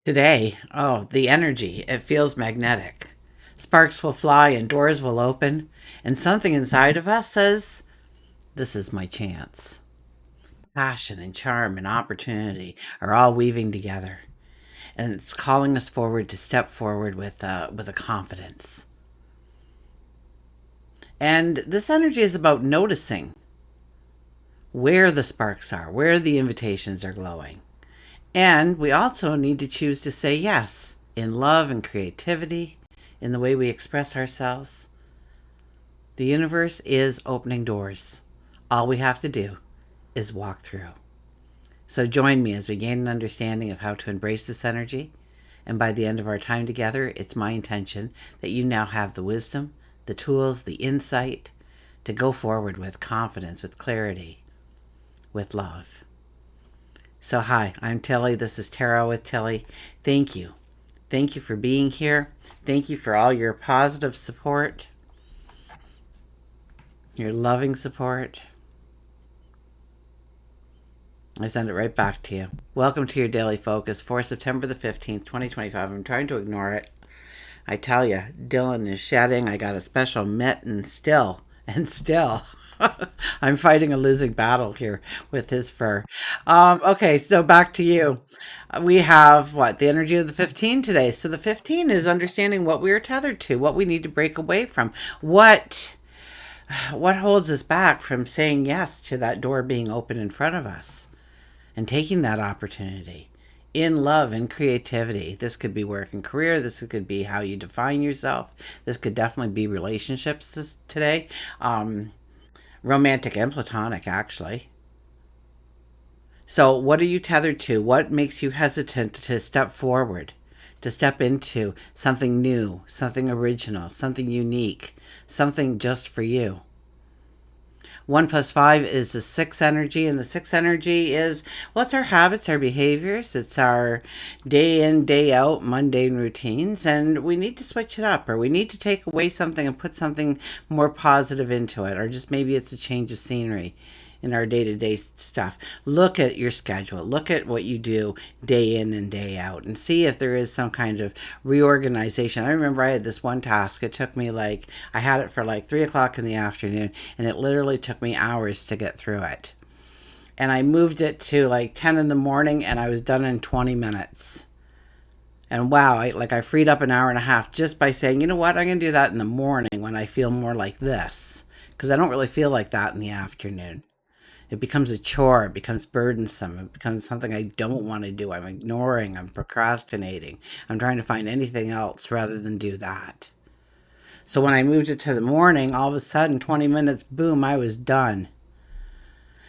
Today, oh, the energy, it feels magnetic. Sparks will fly and doors will open, and something inside of us says, this is my chance. Passion and charm and opportunity are all weaving together, and it's calling us forward to step forward with a confidence. And this energy is about noticing where the sparks are, where the invitations are glowing. And we also need to choose to say yes in love and creativity, in the way we express ourselves. The universe is opening doors. All we have to do is walk through. So join me as we gain an understanding of how to embrace this energy. And by the end of our time together, it's my intention that you now have the wisdom, the tools, the insight to go forward with confidence, with clarity, with love. So, hi, I'm Tilly. This is Tarot with Tilly. Thank you. Thank you for being here. Thank you for all your positive support, your loving support. I send it right back to you. Welcome to your daily focus for September the 15th, 2025. I'm trying to ignore it. I tell you, Dylan is shedding. I got a special mitt and still. I'm fighting a losing battle here with his fur. Okay, so back to you. We have what? The energy of the 15 today. So the 15 is understanding what we are tethered to, what we need to break away from, what holds us back from saying yes to that door being open in front of us and taking that opportunity in love and creativity. This could be work and career. This could be how you define yourself. This could definitely be relationships today. Romantic and platonic, actually. So, what are you tethered to? What makes you hesitant to step forward, to step into something new, something original, something unique, something just for you? 1 plus 5 is the sixth energy, and the sixth energy is what's our habits, our behaviors. It's our day in, day out, mundane routines, and we need to switch it up, or we need to take away something and put something more positive into it, or just maybe it's a change of scenery in our day-to-day stuff. Look at your schedule. Look at what you do day in and day out and see if there is some kind of reorganization. I remember I had this one task. It took me I had it for 3 o'clock in the afternoon, and it literally took me hours to get through it. And I moved it to 10 in the morning, and I was done in 20 minutes. And wow, I freed up an hour and a half just by saying, you know what, I'm going to do that in the morning when I feel more like this. Because I don't really feel like that in the afternoon. It becomes a chore. It becomes burdensome. It becomes something I don't want to do. I'm ignoring. I'm procrastinating. I'm trying to find anything else rather than do that. So when I moved it to the morning, all of a sudden, 20 minutes, boom, I was done.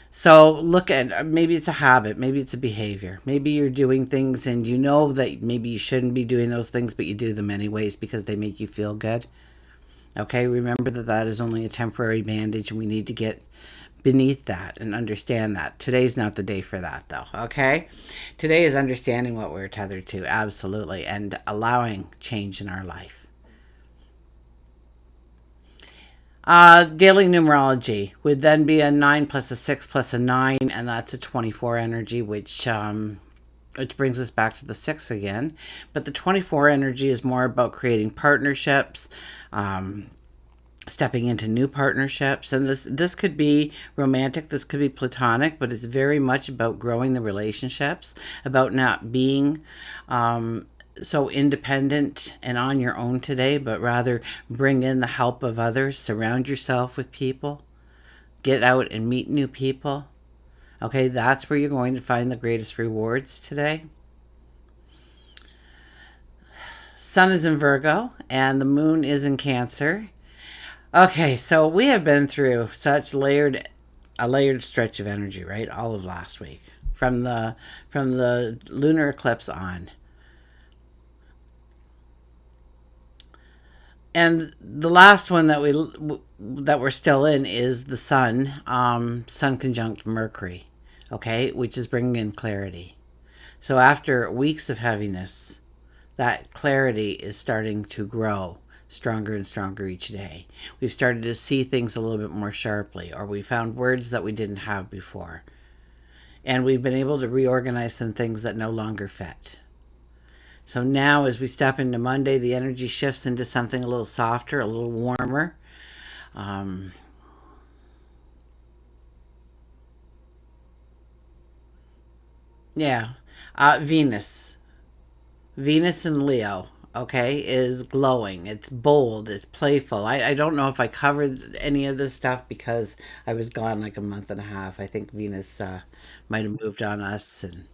So look at, maybe it's a habit, maybe it's a behavior. Maybe you're doing things and you know that maybe you shouldn't be doing those things, but you do them anyways because they make you feel good. Okay, remember that that is only a temporary bandage, and we need to get beneath that and understand that. Today's not the day for that, though, okay? Today is understanding what we're tethered to, absolutely, and allowing change in our life. Daily numerology would then be a 9 plus a 6 plus a 9, and that's a 24 energy, which brings us back to the 6 again. But the 24 energy is more about creating partnerships, stepping into new partnerships, and this could be romantic, this could be platonic, but it's very much about growing the relationships, about not being so independent and on your own today, but rather bring in the help of others. Surround yourself with people, get out and meet new people. Okay, that's where you're going to find the greatest rewards today. Sun is in Virgo and the moon is in Cancer. Okay, so we have been through such a layered stretch of energy, right? All of last week, from the lunar eclipse on, and the last one that we're still in is the sun, sun conjunct Mercury, okay, which is bringing in clarity. So after weeks of heaviness, that clarity is starting to grow stronger and stronger each day. We've started to see things a little bit more sharply, or we found words that we didn't have before. And we've been able to reorganize some things that no longer fit. So now, as we step into Monday, the energy shifts into something a little softer, a little warmer. Um, yeah. Venus. Venus in Leo, okay, is glowing. It's bold. It's playful. I don't know if I covered any of this stuff because I was gone like a month and a half. I think Venus might have moved on us, and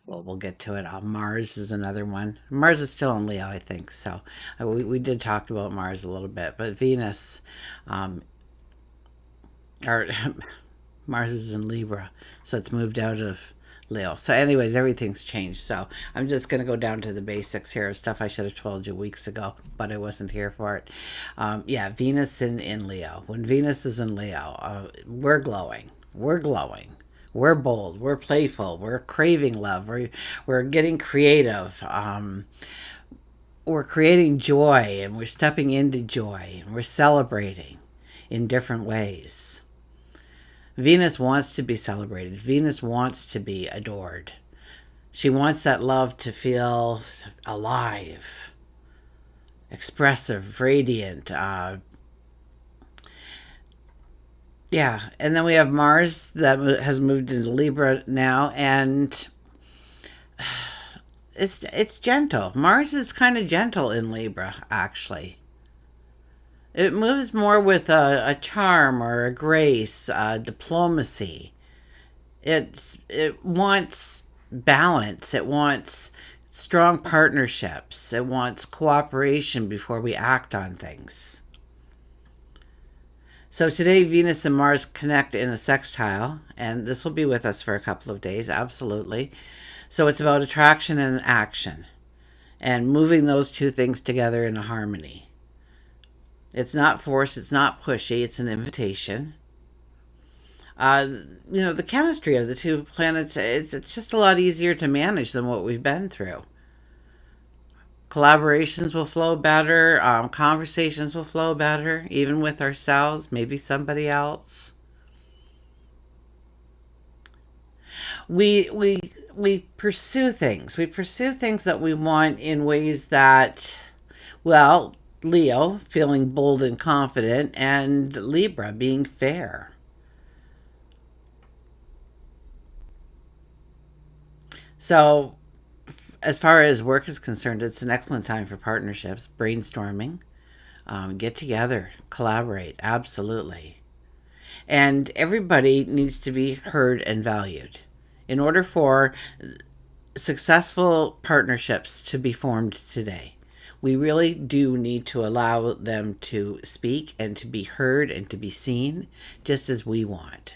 well, we'll get to it. Mars is another one. Mars is still in Leo, I think. So we did talk about Mars a little bit, but Venus, um, or Mars is in Libra, so it's moved out of Leo. So, anyways, everything's changed. So, I'm just going to go down to the basics here of stuff I should have told you weeks ago, but I wasn't here for it. Yeah, Venus in Leo. When Venus is in Leo, we're glowing. We're glowing. We're bold. We're playful. We're craving love. We're getting creative. We're creating joy, and we're stepping into joy, and we're celebrating in different ways. Venus wants to be celebrated. Venus wants to be adored. She wants that love to feel alive, expressive, radiant. Yeah, and then we have Mars that has moved into Libra now, and it's gentle. Mars is kind of gentle in Libra, actually. It moves more with a charm or a grace, diplomacy. It wants balance. It wants strong partnerships. It wants cooperation before we act on things. So today, Venus and Mars connect in a sextile, and this will be with us for a couple of days, absolutely. So it's about attraction and action, and moving those two things together in a harmony. It's not force, it's not pushy, it's an invitation. uh, the chemistry of the two planets, it's just a lot easier to manage than what we've been through. Collaborations will flow better, conversations will flow better, even with ourselves, maybe somebody else. We pursue things. We pursue things that we want in ways that, well, Leo feeling bold and confident, and Libra being fair. So, as far as work is concerned, it's an excellent time for partnerships, brainstorming, get together, collaborate, absolutely. And everybody needs to be heard and valued. In order for successful partnerships to be formed today, we really do need to allow them to speak and to be heard and to be seen just as we want.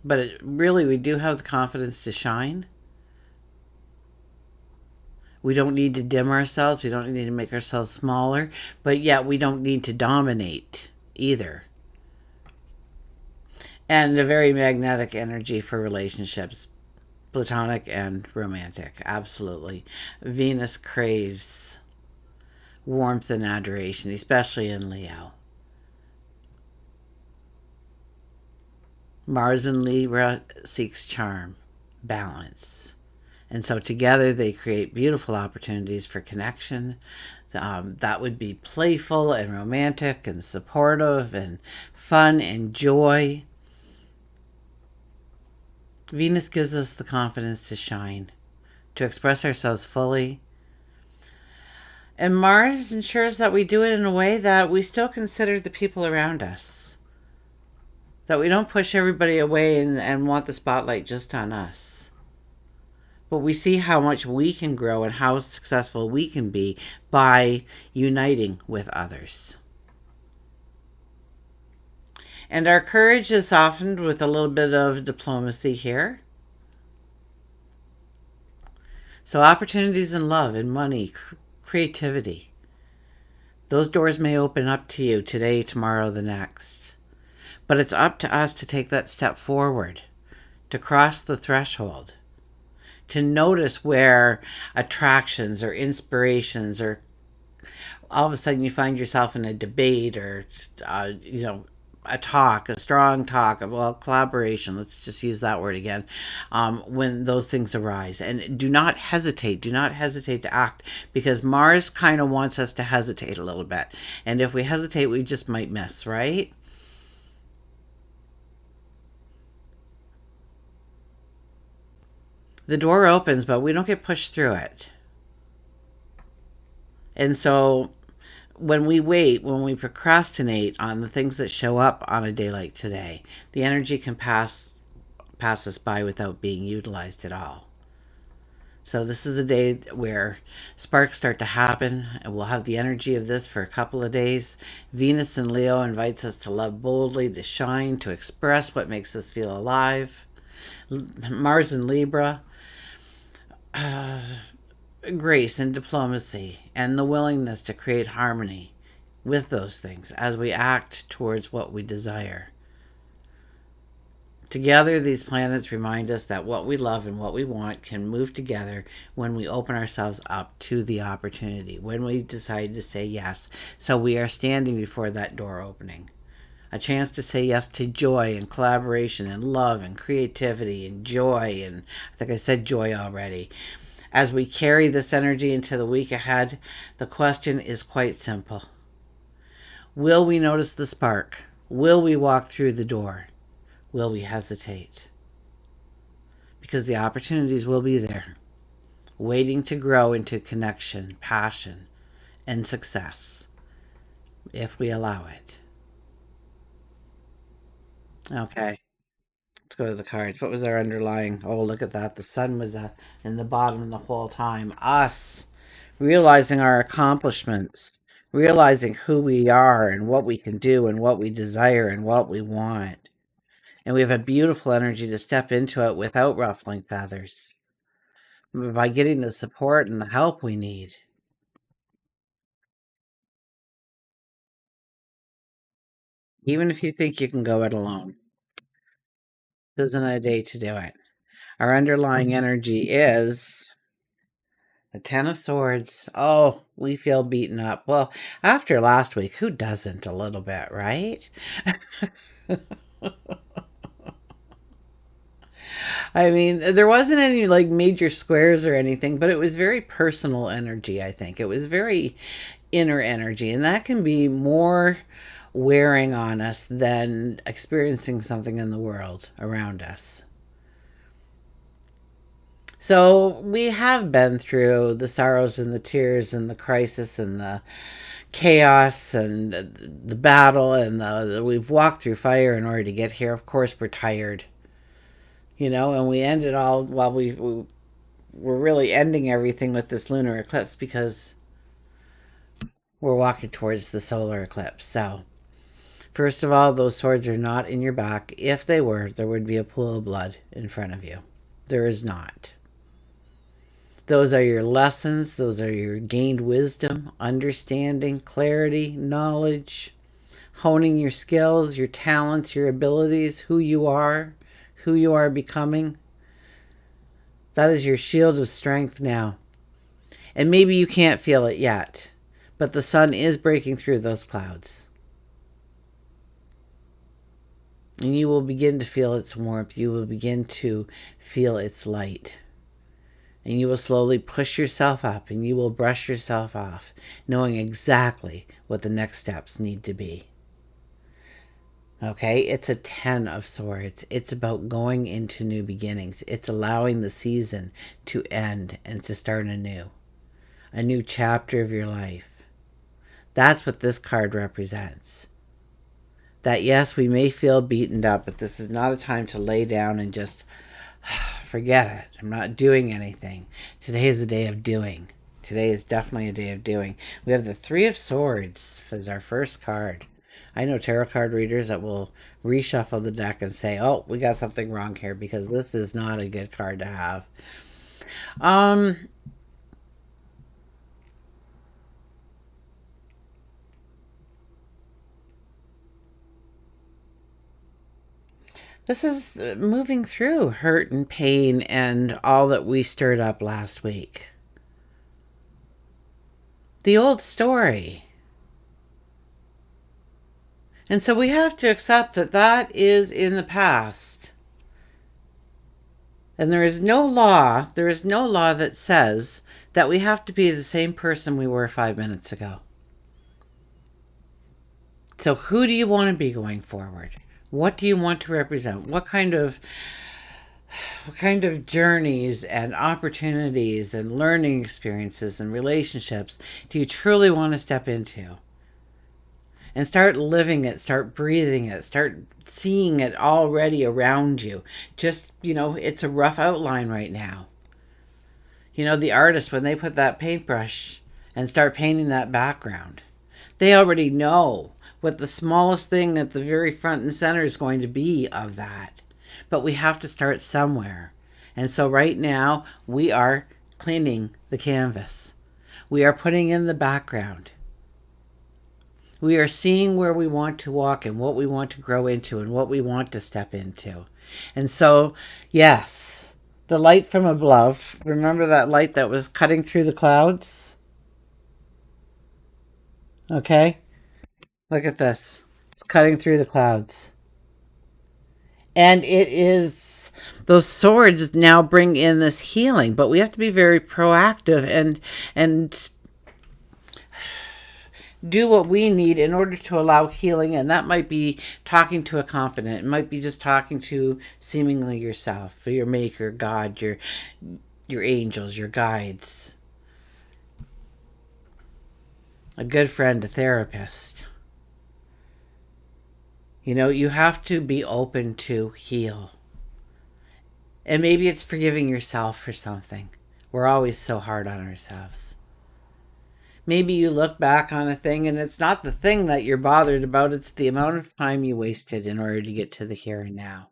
But really, we do have the confidence to shine. We don't need to dim ourselves. We don't need to make ourselves smaller. But yet, we don't need to dominate either. And a very magnetic energy for relationships, platonic and romantic. Absolutely. Venus craves warmth and adoration, especially in Leo. Mars in Libra seeks charm, balance. And so together they create beautiful opportunities for connection. That would be playful and romantic and supportive and fun and joy. Venus gives us the confidence to shine, to express ourselves fully. And Mars ensures that we do it in a way that we still consider the people around us, that we don't push everybody away and want the spotlight just on us. But we see how much we can grow and how successful we can be by uniting with others. And our courage is softened with a little bit of diplomacy here. So, opportunities in love and money, creativity, those doors may open up to you today, tomorrow, the next. But it's up to us to take that step forward, to cross the threshold, to notice where attractions or inspirations, or all of a sudden you find yourself in a debate, or a talk, a strong talk, well, collaboration, let's just use that word again, when those things arise. And do not hesitate to act, because Mars kind of wants us to hesitate a little bit. And if we hesitate, we just might miss, right? The door opens, but we don't get pushed through it. And so when we wait, when we procrastinate on the things that show up on a day like today, the energy can pass us by without being utilized at all. So this is a day where sparks start to happen, and we'll have the energy of this for a couple of days. Venus in Leo invites us to love boldly, to shine, to express what makes us feel alive. Mars in Libra, grace and diplomacy, and the willingness to create harmony with those things as we act towards what we desire. Together, these planets remind us that what we love and what we want can move together when we open ourselves up to the opportunity, when we decide to say yes. So we are standing before that door opening. A chance to say yes to joy and collaboration and love and creativity and joy. And I think I said joy already. As we carry this energy into the week ahead, the question is quite simple. Will we notice the spark? Will we walk through the door? Will we hesitate? Because the opportunities will be there, waiting to grow into connection, passion, and success, if we allow it. Okay, let's go to the cards. What was our underlying? Oh, look at that. The sun was in the bottom the whole time. Us, realizing our accomplishments, realizing who we are and what we can do and what we desire and what we want. And we have a beautiful energy to step into it without ruffling feathers, by getting the support and the help we need. Even if you think you can go it alone, this isn't a day to do it. Our underlying energy is the Ten of Swords. Oh, we feel beaten up. Well, after last week, who doesn't a little bit, right? I mean, there wasn't any like major squares or anything, but it was very personal energy, I think. It was very inner energy, and that can be more wearing on us than experiencing something in the world around us. So we have been through the sorrows and the tears and the crisis and the chaos and the battle, and we've walked through fire in order to get here. Of course, we're tired, and we ended all while we were really ending everything with this lunar eclipse, because we're walking towards the solar eclipse. So, first of all, those swords are not in your back. If they were, there would be a pool of blood in front of you. There is not. Those are your lessons. Those are your gained wisdom, understanding, clarity, knowledge, honing your skills, your talents, your abilities, who you are becoming. That is your shield of strength now. And maybe you can't feel it yet, but the sun is breaking through those clouds. And you will begin to feel its warmth. You will begin to feel its light. And you will slowly push yourself up, and you will brush yourself off, knowing exactly what the next steps need to be. Okay, it's a 10 of swords. It's about going into new beginnings. It's allowing the season to end and to start anew. A new chapter of your life. That's what this card represents. That yes, we may feel beaten up, but this is not a time to lay down and just forget it. I'm not doing anything. Today is a day of doing. Today is definitely a day of doing. We have the Three of Swords as our first card. I know tarot card readers that will reshuffle the deck and say, oh, we got something wrong here, because this is not a good card to have. This is moving through hurt and pain and all that we stirred up last week. The old story. And so we have to accept that that is in the past. And there is no law that says that we have to be the same person we were 5 minutes ago. So who do you want to be going forward? What do you want to represent? What kind of journeys and opportunities and learning experiences and relationships do you truly want to step into? And start living it, start breathing it, start seeing it already around you. Just, it's a rough outline right now. The artist, when they put that paintbrush and start painting that background, they already know what the smallest thing at the very front and center is going to be of that. But we have to start somewhere. And so right now, we are cleaning the canvas. We are putting in the background. We are seeing where we want to walk and what we want to grow into and what we want to step into. And so, yes, the light from above, remember that light that was cutting through the clouds? Okay, look at this. It's cutting through the clouds. And it is, those swords now bring in this healing, but we have to be very proactive and do what we need in order to allow healing. And that might be talking to a confidant. It might be just talking to seemingly yourself, your maker, God, your angels, your guides, a good friend, a therapist. You have to be open to heal. And maybe it's forgiving yourself for something. We're always so hard on ourselves. Maybe you look back on a thing and it's not the thing that you're bothered about, it's the amount of time you wasted in order to get to the here and now.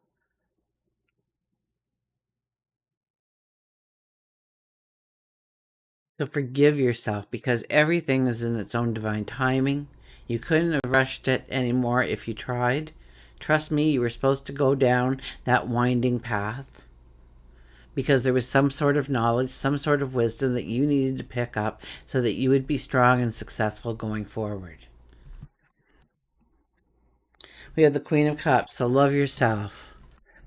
So forgive yourself, because everything is in its own divine timing. You couldn't have rushed it anymore if you tried. Trust me, you were supposed to go down that winding path because there was some sort of knowledge, some sort of wisdom that you needed to pick up so that you would be strong and successful going forward. We have the Queen of Cups, so love yourself.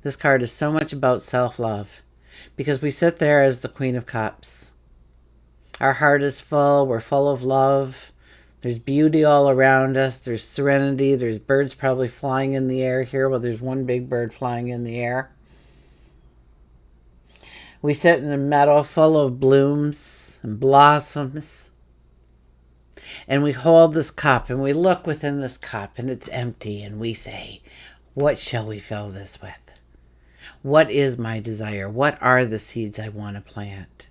This card is so much about self-love because we sit there as the Queen of Cups. Our heart is full, we're full of love. There's beauty all around us. There's serenity. There's birds probably flying in the air here. Well, there's one big bird flying in the air. We sit in a meadow full of blooms and blossoms. And we hold this cup and we look within this cup and it's empty. And we say, what shall we fill this with? What is my desire? What are the seeds I want to plant?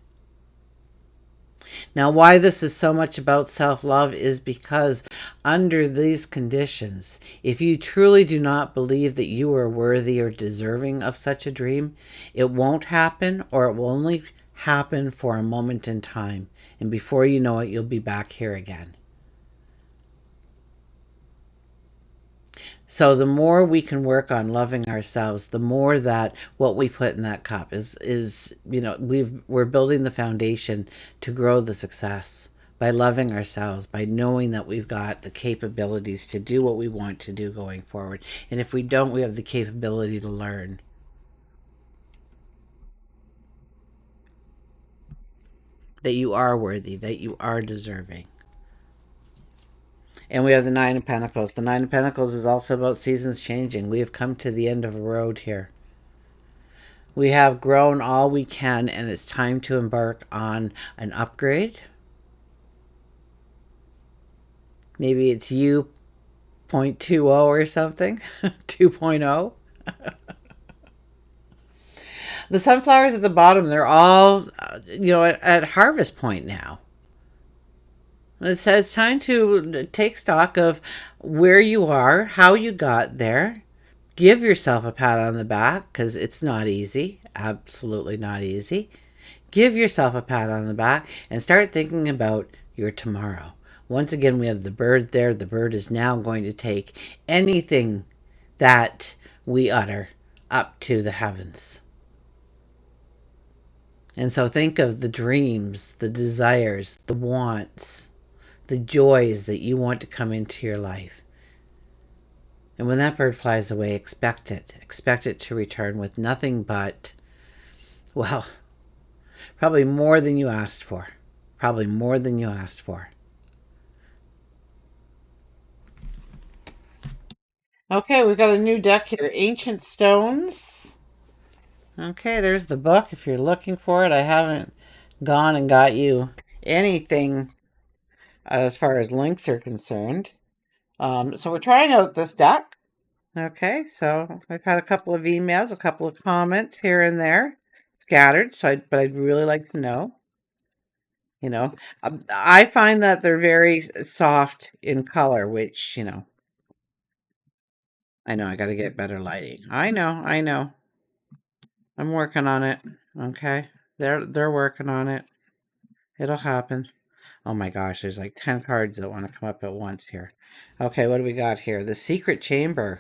Now, why this is so much about self-love is because under these conditions, if you truly do not believe that you are worthy or deserving of such a dream, it won't happen, or it will only happen for a moment in time. And before you know it, you'll be back here again. So the more we can work on loving ourselves, the more that what we put in that cup is we're building the foundation to grow the success by loving ourselves, by knowing that we've got the capabilities to do what we want to do going forward. And if we don't, we have the capability to learn. That you are worthy, that you are deserving. And we have the Nine of Pentacles. The Nine of Pentacles is also about seasons changing. We have come to the end of a road here. We have grown all we can, and it's time to embark on an upgrade. Maybe it's you 0.20 or something, 2.0. The sunflowers at the bottom, they're all, at harvest point now. It's time to take stock of where you are, how you got there. Give yourself a pat on the back because it's not easy. Absolutely not easy. Give yourself a pat on the back and start thinking about your tomorrow. Once again, we have the bird there. The bird is now going to take anything that we utter up to the heavens. And so think of the dreams, the desires, the wants, the joys that you want to come into your life. And when that bird flies away, expect it. Expect it to return with nothing but, well, probably more than you asked for. Probably more than you asked for. Okay, we've got a new deck here. Ancient Stones. Okay, there's the book if you're looking for it. I haven't gone and got you anything as far as links are concerned. So we're trying out this deck. Okay, so I've had a couple of emails, a couple of comments here and there, scattered. But I'd really like to know. You know, I find that they're very soft in color, which I know I got to get better lighting. I know. I'm working on it. Okay, they're working on it. It'll happen. Oh my gosh, there's like 10 cards that want to come up at once here. Okay, what do we got here? The Secret Chamber.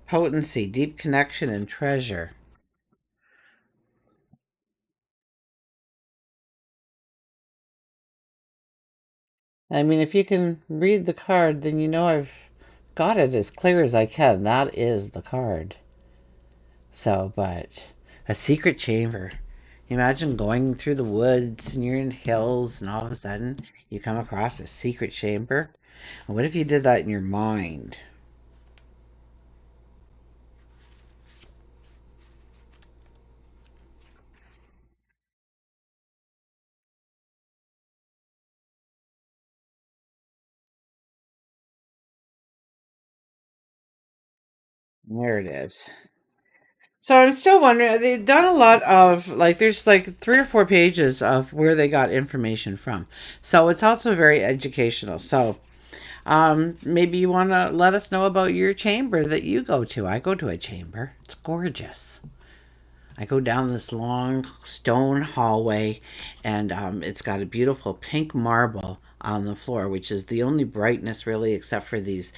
Potency, deep connection, and treasure. I mean, if you can read the card, then you know I've got it as clear as I can. That is the card. So, but a secret chamber. Imagine going through the woods and you're in hills, and all of a sudden you come across a secret chamber. And what if you did that in your mind? There it is. So I'm still wondering. They've done a lot of like. There's like 3 or 4 pages of where they got information from. So it's also very educational. So maybe you want to let us know about your chamber that you go to. I go to a chamber. It's gorgeous. I go down this long stone hallway, and it's got a beautiful pink marble on the floor, which is the only brightness really, except for these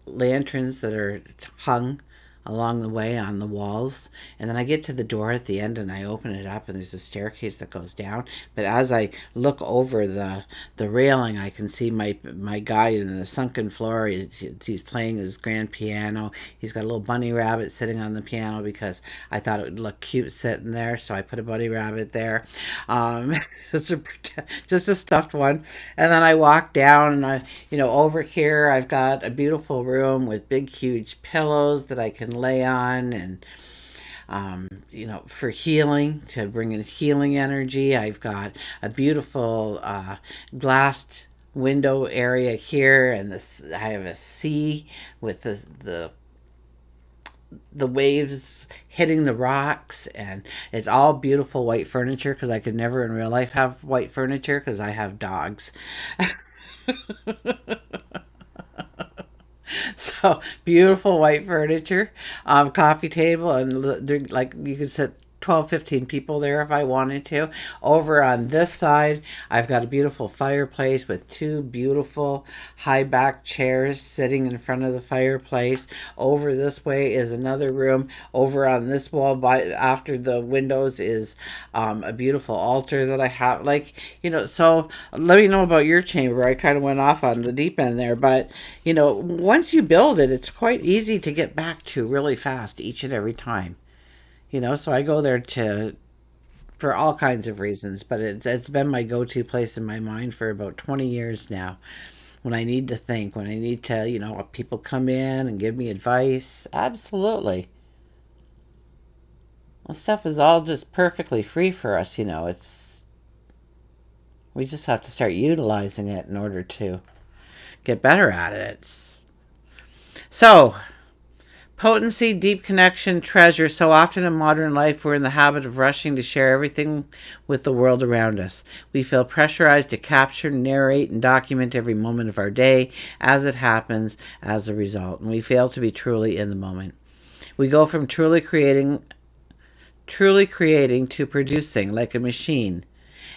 lanterns that are hung along the way on the walls. And then I get to the door at the end and I open it up, and there's a staircase that goes down. But as I look over the railing, I can see my guy in the sunken floor. He's playing his grand piano. He's got a little bunny rabbit sitting on the piano because I thought it would look cute sitting there, so I put a bunny rabbit there. um, just a stuffed one. And then I walk down, and over here I've got a beautiful room with big huge pillows that I can lay on, and for healing, to bring in healing energy. I've got a beautiful glassed window area here, and this I have a sea with the waves hitting the rocks, and it's all beautiful white furniture because I could never in real life have white furniture because I have dogs. So beautiful white furniture, coffee table, and like you could sit 12, 15 people there if I wanted to. Over on this side, I've got a beautiful fireplace with 2 beautiful high back chairs sitting in front of the fireplace. Over this way is another room. Over on this wall, by after the windows, is a beautiful altar that I have. So let me know about your chamber. I kind of went off on the deep end there, but once you build it, it's quite easy to get back to really fast each and every time. So I go there to for all kinds of reasons, but it's been my go-to place in my mind for about 20 years now. When I need to think, when I need to, people come in and give me advice. Absolutely. Well, stuff is all just perfectly free for us. It's we just have to start utilizing it in order to get better at it. So, potency, deep connection, treasure. So often in modern life, we're in the habit of rushing to share everything with the world around us. We feel pressurized to capture, narrate, and document every moment of our day as it happens as a result. And we fail to be truly in the moment. We go from truly creating to producing like a machine.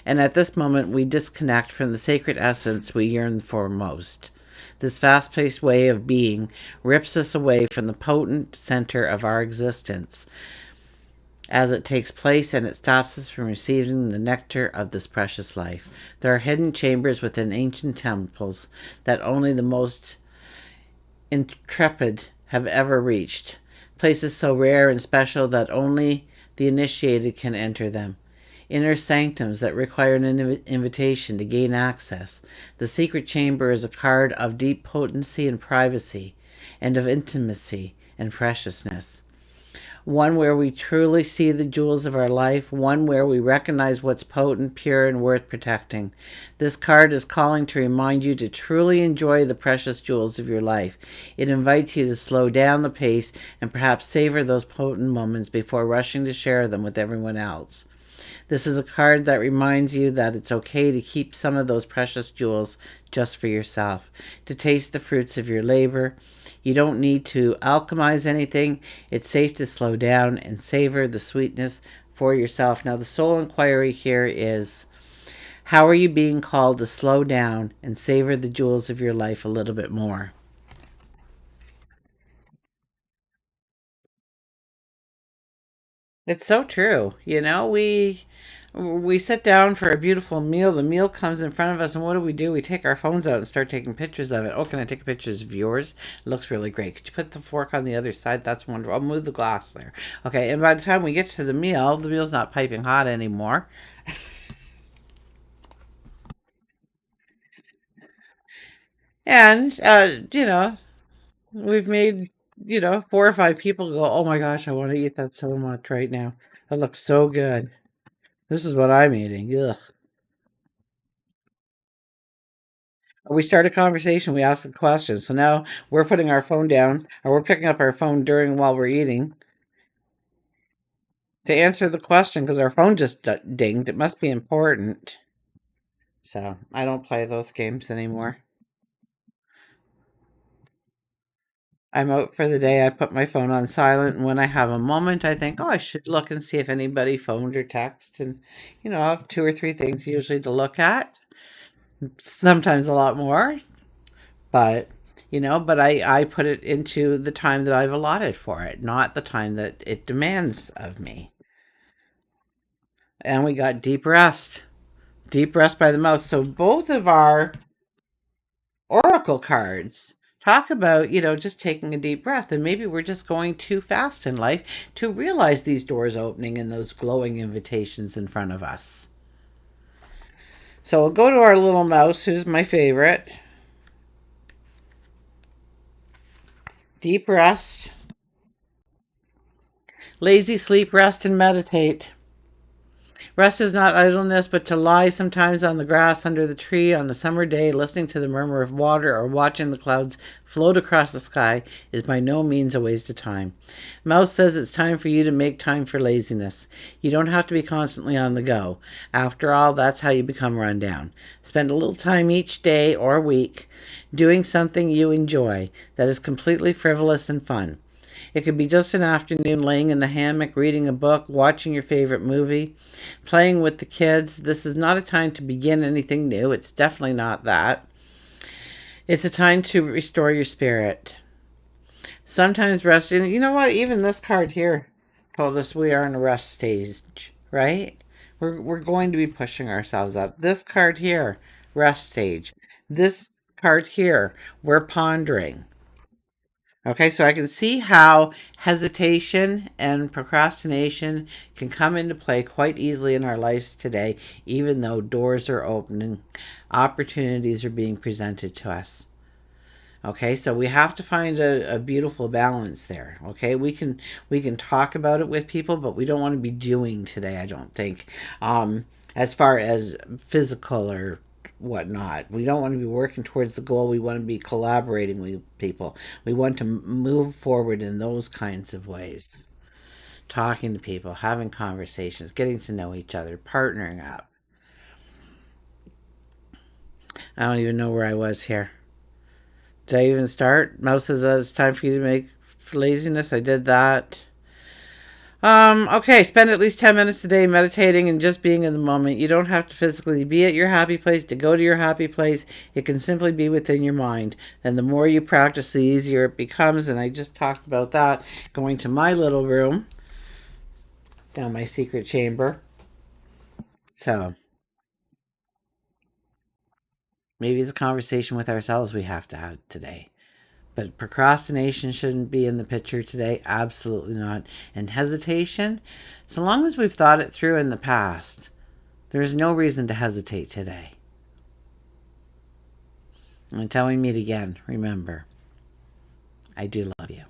And at this moment, we disconnect from the sacred essence we yearn for most. This fast paced way of being rips us away from the potent center of our existence as it takes place, and it stops us from receiving the nectar of this precious life. There are hidden chambers within ancient temples that only the most intrepid have ever reached. Places so rare and special that only the initiated can enter them. Inner sanctums that require an invitation to gain access. The secret chamber is a card of deep potency and privacy, and of intimacy and preciousness. One where we truly see the jewels of our life, one where we recognize what's potent, pure, and worth protecting. This card is calling to remind you to truly enjoy the precious jewels of your life. It invites you to slow down the pace and perhaps savor those potent moments before rushing to share them with everyone else. This is a card that reminds you that it's okay to keep some of those precious jewels just for yourself, to taste the fruits of your labor. You don't need to alchemize anything. It's safe to slow down and savor the sweetness for yourself. Now, the soul inquiry here is, how are you being called to slow down and savor the jewels of your life a little bit more? It's so true. We sit down for a beautiful meal. The meal comes in front of us, and what do? We take our phones out and start taking pictures of it. Oh, can I take pictures of yours? It looks really great. Could you put the fork on the other side? That's wonderful. I'll move the glass there. Okay, and by the time we get to the meal's not piping hot anymore. And, we've made, four or five people go, oh my gosh, I want to eat that so much right now. That looks so good. This is what I'm eating. Ugh. We start a conversation, we ask a question. So now we're putting our phone down, or we're picking up our phone during while we're eating to answer the question because our phone just dinged. It must be important. So I don't play those games anymore. I'm out for the day. I put my phone on silent, and when I have a moment, I think, oh, I should look and see if anybody phoned or texted. And, I have two or three things usually to look at, sometimes a lot more. But I put it into the time that I've allotted for it, not the time that it demands of me. And we got deep rest by the mouth. So both of our oracle cards talk about, just taking a deep breath, and maybe we're just going too fast in life to realize these doors opening and those glowing invitations in front of us. So we'll go to our little mouse, who's my favorite. Deep rest, lazy sleep, rest, and meditate. Rest is not idleness, but to lie sometimes on the grass under the tree on a summer day, listening to the murmur of water or watching the clouds float across the sky is by no means a waste of time. Mouse says it's time for you to make time for laziness. You don't have to be constantly on the go. After all, that's how you become run down. Spend a little time each day or week doing something you enjoy that is completely frivolous and fun. It could be just an afternoon laying in the hammock, reading a book, watching your favorite movie, playing with the kids. This is not a time to begin anything new. It's definitely not that. It's a time to restore your spirit. Sometimes resting, you know what? Even this card here told us we are in a rest stage, right? We're going to be pushing ourselves up. This card here, rest stage. This card here, we're pondering. Okay, so I can see how hesitation and procrastination can come into play quite easily in our lives today, even though doors are opening, opportunities are being presented to us. Okay, so we have to find a beautiful balance there. Okay, we can talk about it with people, but we don't want to be doing today, I don't think. As far as physical or whatnot, we don't want to be working towards the goal. We want to be collaborating with people. We want to move forward in those kinds of ways. Talking to people, having conversations, getting to know each other, partnering up. I don't even know where I was here. Did I even start? Mouse says it's time for you to make for laziness. I did that. Okay, spend at least 10 minutes a day meditating and just being in the moment. You don't have to physically be at your happy place to go to your happy place. It can simply be within your mind. And the more you practice, the easier it becomes. And I just talked about that going to my little room down my secret chamber. So maybe it's a conversation with ourselves we have to have today. But procrastination shouldn't be in the picture today. Absolutely not. And hesitation, so long as we've thought it through in the past, there's no reason to hesitate today. Until we meet again, remember, I do love you.